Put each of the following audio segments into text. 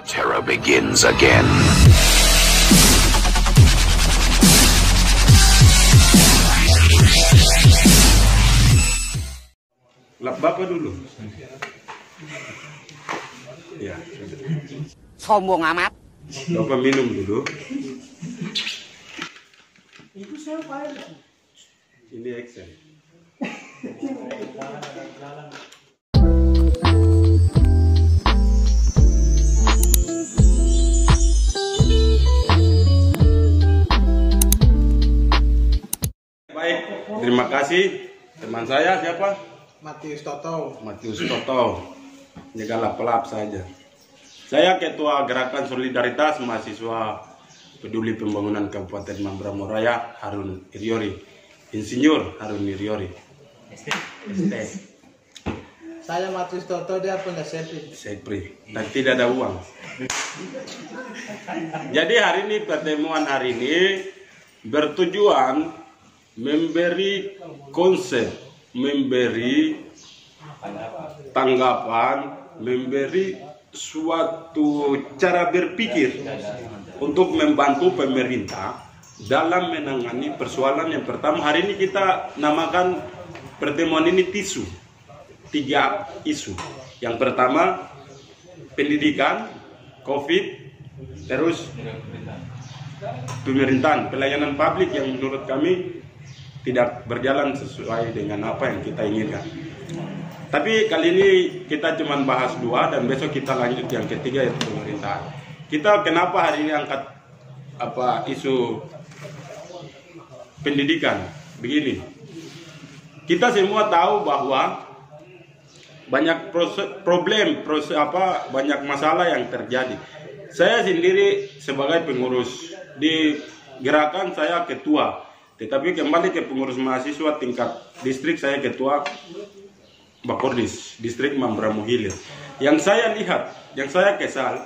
Terror begins again. Lap Bapak dulu. Ya, Sombong amat. Bapak minum dulu. Ini Excel. Baik, terima kasih teman saya siapa? Matius Toto. Matius Toto. Janganlah pelap saja. Saya Ketua Gerakan Solidaritas Mahasiswa Peduli Pembangunan Kabupaten Mamberamo Raya, Harun Iriori. Insinyur Harun Iriori. ST. Saya Matius Toto, dia punya Sepri. Dan tidak ada uang. Jadi hari ini, pertemuan hari ini bertujuan memberi konsep, memberi tanggapan, memberi suatu cara berpikir untuk membantu pemerintah dalam menangani persoalan yang pertama. Hari ini kita namakan pertemuan ini tisu, 3 isu. Yang pertama pendidikan, COVID, terus pemerintahan, pelayanan publik yang menurut kami tidak berjalan sesuai dengan apa yang kita inginkan. Tapi kali ini kita cuma bahas 2 dan besok kita lanjut yang ketiga, yaitu pemerintahan. Kita kenapa hari ini angkat isu pendidikan? Begini, kita semua tahu bahwa banyak banyak masalah yang terjadi. Saya sendiri sebagai pengurus di gerakan, saya ketua. Tetapi kembali ke pengurus mahasiswa tingkat distrik, saya ketua Bakordis, distrik Mamberamo Hilir. Yang saya lihat, yang saya kesal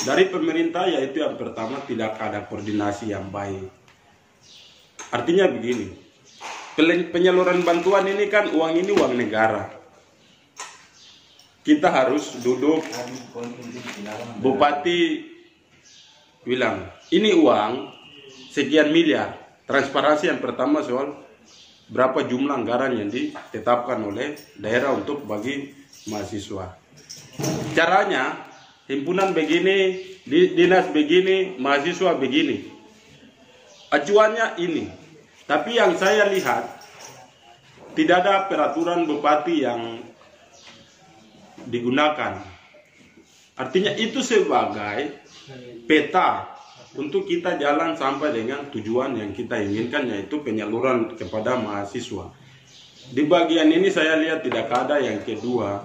dari pemerintah, yaitu yang pertama tidak ada koordinasi yang baik. Artinya begini, penyaluran bantuan ini kan uang ini uang negara. Kita harus duduk, Bupati bilang, ini uang sekian miliar. Transparansi yang pertama soal berapa jumlah anggaran yang ditetapkan oleh daerah untuk bagi mahasiswa. Caranya, himpunan begini, dinas begini, mahasiswa begini. Acuannya ini. Tapi yang saya lihat, tidak ada peraturan bupati yang digunakan. Artinya itu sebagai peta untuk kita jalan sampai dengan tujuan yang kita inginkan, yaitu penyaluran kepada mahasiswa. Di bagian ini saya lihat tidak ada yang kedua,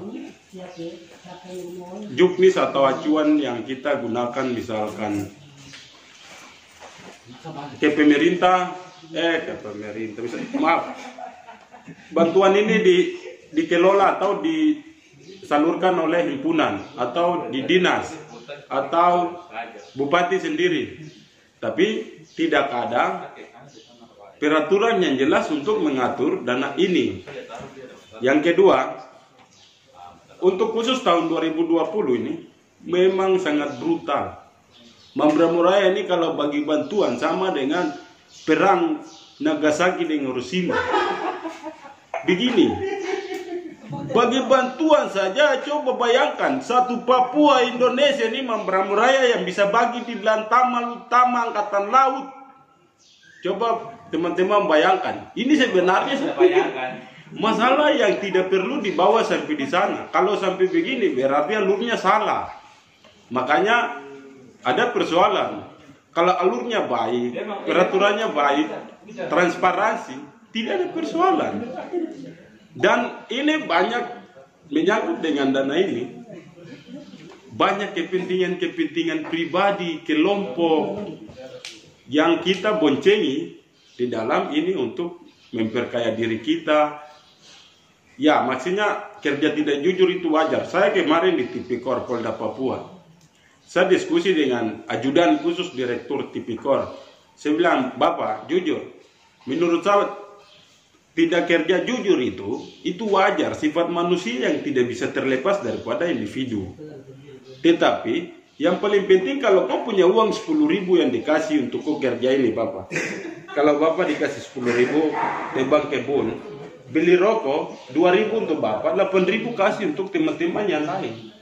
juknis atau acuan yang kita gunakan, misalkan ke pemerintah, maaf, bantuan ini dikelola atau disalurkan oleh himpunan atau di dinas atau bupati sendiri, tapi tidak ada peraturan yang jelas untuk mengatur dana ini. Yang kedua, untuk khusus tahun 2020 ini memang sangat brutal. Mamberamo Raya ini kalau bagi bantuan sama dengan perang Nagasaki dengan Hiroshima. Begini, bagi bantuan saja, coba bayangkan satu Papua Indonesia ini Mamberamo Raya yang bisa bagi di Lantama, Utama, Angkatan Laut. Coba teman-teman bayangkan, ini sebenarnya masalah yang tidak perlu dibawa sampai di sana. Kalau sampai begini berarti alurnya salah. Makanya ada persoalan. Kalau alurnya baik, peraturannya baik, transparansi, tidak ada persoalan. Dan ini banyak menyangkut dengan dana ini. Banyak kepentingan-kepentingan pribadi, kelompok yang kita boncengi di dalam ini untuk memperkaya diri kita. Ya, maksudnya kerja tidak jujur itu wajar. Saya kemarin di Tipikor Polda Papua, saya diskusi dengan ajudan khusus direktur Tipikor. Saya bilang, Bapak, jujur, menurut saya tidak kerja jujur itu wajar, sifat manusia yang tidak bisa terlepas daripada individu. Tetapi Yang paling penting kalau kau punya uang 10.000 yang dikasih untuk kau kerja ini Bapak. Kalau Bapak dikasih 10.000 tebang kebun, beli rokok 2.000 untuk Bapak, 8.000 kasih untuk teman-teman yang lain.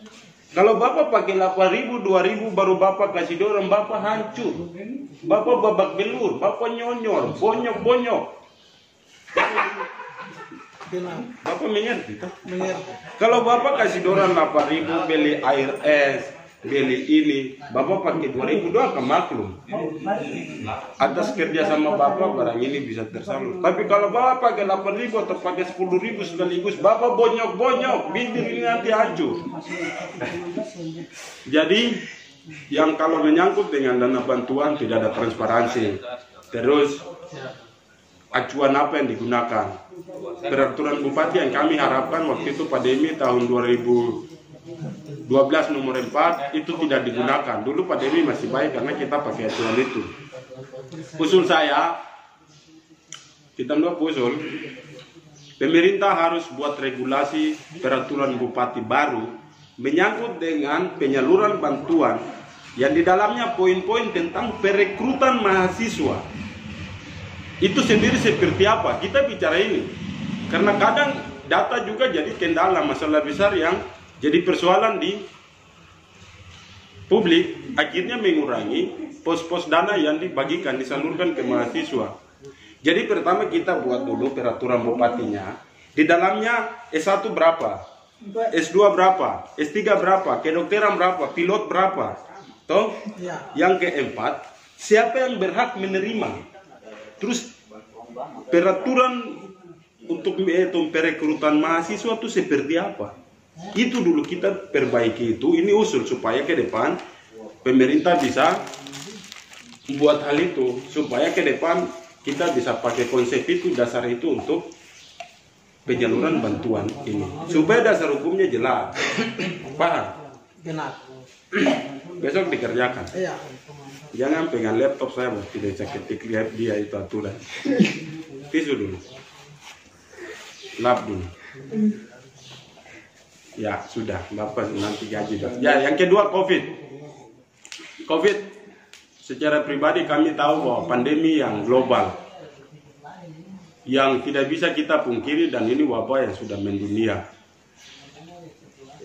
Kalau Bapak pakai 8.000, 2.000 baru Bapak kasih dorong, Bapak hancur. Bapak babak belur, Bapak nyonyor, bonyok-bonyok. Bapak mengerti tak? Mengerti. Kalau Bapak kasih dorong 8.000 beli air es, beli ini, Bapak pakai 2.000 doang ke maklum. Atas kerja sama Bapak barang ini bisa tersalur. Tapi kalau Bapak pakai 8.000 atau pakai 10.000 sekaligus, Bapak bonyok-bonyok, bibir ini nanti hancur. Jadi yang kalau menyangkut dengan dana bantuan tidak ada transparansi. Terus acuan apa yang digunakan? Peraturan Bupati yang kami harapkan waktu itu pandemi tahun 2012 nomor 4 itu tidak digunakan. Dulu pandemi masih baik karena kita pakai acuan itu. Usul saya, kita usul, pemerintah harus buat regulasi peraturan Bupati baru menyangkut dengan penyaluran bantuan yang di dalamnya poin-poin tentang perekrutan mahasiswa. Itu sendiri seperti apa? Kita bicara ini. Karena kadang data juga jadi kendala, masalah besar yang jadi persoalan di publik, akhirnya mengurangi pos-pos dana yang dibagikan, disalurkan ke mahasiswa. Jadi pertama kita buat dulu peraturan bupatinya. Di dalamnya S1 berapa? S2 berapa? S3 berapa? Kedokteran berapa? Pilot berapa? Toh? Ya. Yang keempat, siapa yang berhak menerima? Terus peraturan untuk perekrutan mahasiswa itu seperti apa? Itu dulu kita perbaiki itu. Ini usul supaya ke depan pemerintah bisa buat hal itu, supaya ke depan kita bisa pakai konsep itu, dasar itu untuk penyaluran bantuan ini, supaya dasar hukumnya jelas. Paham? Benar. Besok dikerjakan. Iya. Jangan pegang laptop saya, tidak bisa ketik lihat dia itu aturan. Tisu dulu, lap dulu. Ya sudah, Bapak nanti gaji. Ya, yang kedua COVID. COVID secara pribadi kami tahu bahwa pandemi yang global, yang tidak bisa kita pungkiri, dan ini wabah yang sudah mendunia.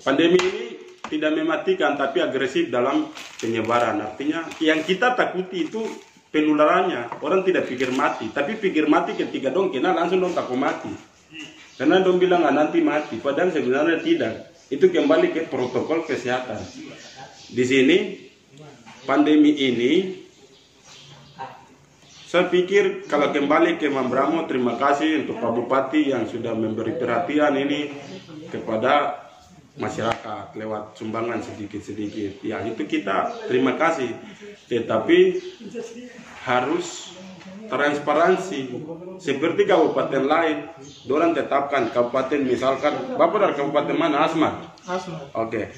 Pandemi ini tidak mematikan tapi agresif dalam penyebaran. Artinya yang kita takuti itu penularannya. Orang tidak pikir mati, tapi pikir mati ketika dong kena langsung dong takut mati. Karena dong bilang nanti mati, padahal sebenarnya tidak. Itu kembali ke protokol kesehatan. Di sini pandemi ini, saya pikir kalau kembali ke Mambramo, terima kasih untuk Pak Bupati yang sudah memberi perhatian ini kepada masyarakat lewat sumbangan sedikit-sedikit. Ya, itu kita terima kasih. Tetapi harus transparansi. Seperti kabupaten lain, dorang tetapkan kabupaten, misalkan Bapak dari kabupaten mana? Asmat. Asmat. Oke.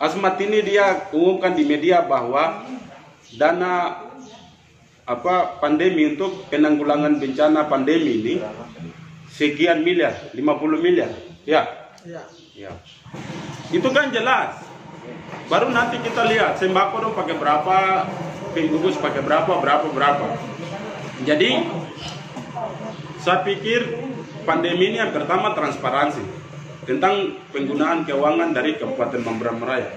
Asmat ini dia umumkan di media bahwa dana pandemi untuk penanggulangan bencana pandemi ini sekian miliar, 50 miliar. Ya. Iya. Ya. Itu kan jelas. Baru nanti kita lihat sembako dong pakai berapa, pembungkus pakai berapa. Jadi saya pikir pandemi ini yang pertama transparansi tentang penggunaan keuangan dari Kabupaten Mambramo Raya.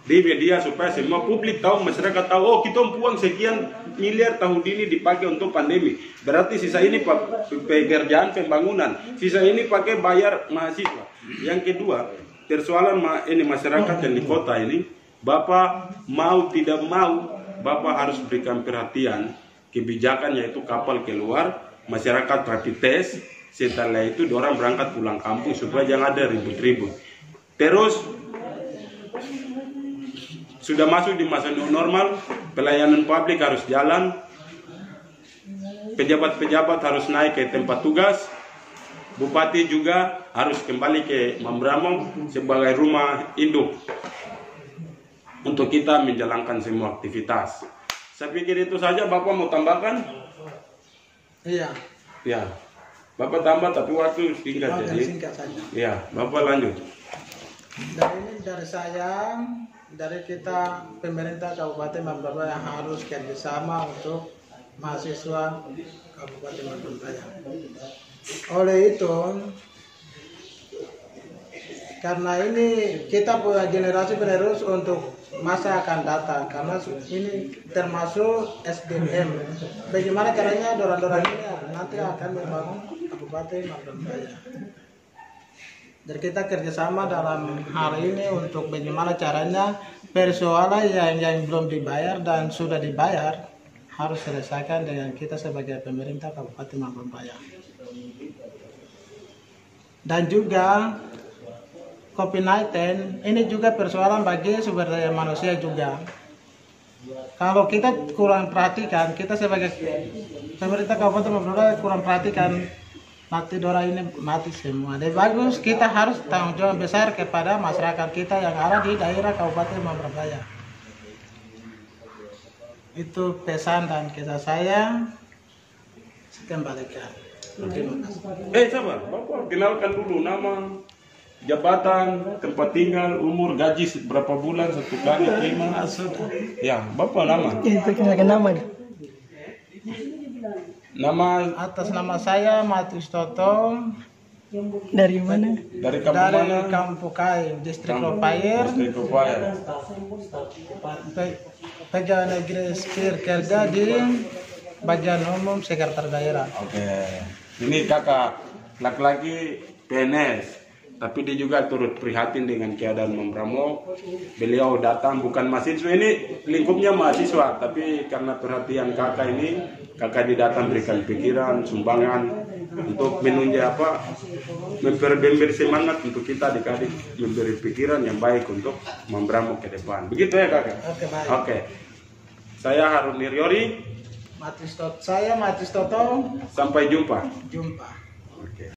Di media supaya semua publik tahu, masyarakat tahu, oh kita uang sekian miliar tahun ini dipakai untuk pandemi. Berarti sisa ini pekerjaan pembangunan, sisa ini pakai bayar mahasiswa. Yang kedua, persoalan ini masyarakat yang di kota ini, Bapak mau tidak mau, Bapak harus berikan perhatian kebijakan, yaitu kapal keluar, masyarakat rapid test, setelah itu orang berangkat pulang kampung supaya jangan ada ribut-ribut. Terus sudah masuk di masa new normal, pelayanan publik harus jalan, pejabat-pejabat harus naik ke tempat tugas, Bupati juga harus kembali ke Mambramo sebagai rumah induk untuk kita menjalankan semua aktivitas. Saya pikir itu saja. Bapak mau tambahkan? Iya. Ya, Bapak tambah tapi waktu singkat jadi. Singkat saja. Ya, Bapak lanjut. Dari saya, dari kita pemerintah Kabupaten Mamberba yang harus kerjasama untuk mahasiswa Kabupaten Mamberba. Oleh itu, karena ini kita punya generasi penerus untuk masa akan datang, karena ini termasuk SDM. Bagaimana caranya dorang-dorang ini nanti akan membangun Kabupaten Mamberba. Jadi kita kerjasama dalam hal ini untuk bagaimana caranya persoalan yang belum dibayar dan sudah dibayar harus selesaikan dengan kita sebagai pemerintah Kabupaten Mamberba. Dan juga COVID-19 ini juga persoalan bagi sumber daya manusia juga. Kalau kita kurang perhatikan, kita sebagai pemerintah Kabupaten Mamberba kurang perhatikan, nanti dorang ini mati semua. Jadi bagus kita harus tanggung jawab besar kepada masyarakat kita yang ada di daerah Kabupaten Mamberba. Itu pesan dan kisah saya. Kembalikan. Terima kasih. Sabar, Bapak kenalkan dulu nama, jabatan, tempat tinggal, umur, gaji berapa bulan, 1 kali, 5. Sudah. Ya, Bapak nama. Itu kenalkan nama. Nama Atas nama saya Matius Toto Dari mana? dari kampung dari mana? Kampung Kai, distrik Lopair. Distrik Lopair. Pegawai negeri sipil kerja di bagian umum sekretaris daerah. Oke. Ini kakak laki-laki PNS, tapi dia juga turut prihatin dengan keadaan Mambramo. Beliau datang bukan mahasiswa, ini lingkupnya mahasiswa, tapi karena perhatian kakak ini, kakak datang berikan pikiran, sumbangan untuk menunjang memberi semangat untuk kita adik-adik, memberi pikiran yang baik untuk Mambramo ke depan. Begitu ya kakak? Oke, baik. Oke. Saya Harun Niriori. Saya Matius Toto. Sampai jumpa. Jumpa.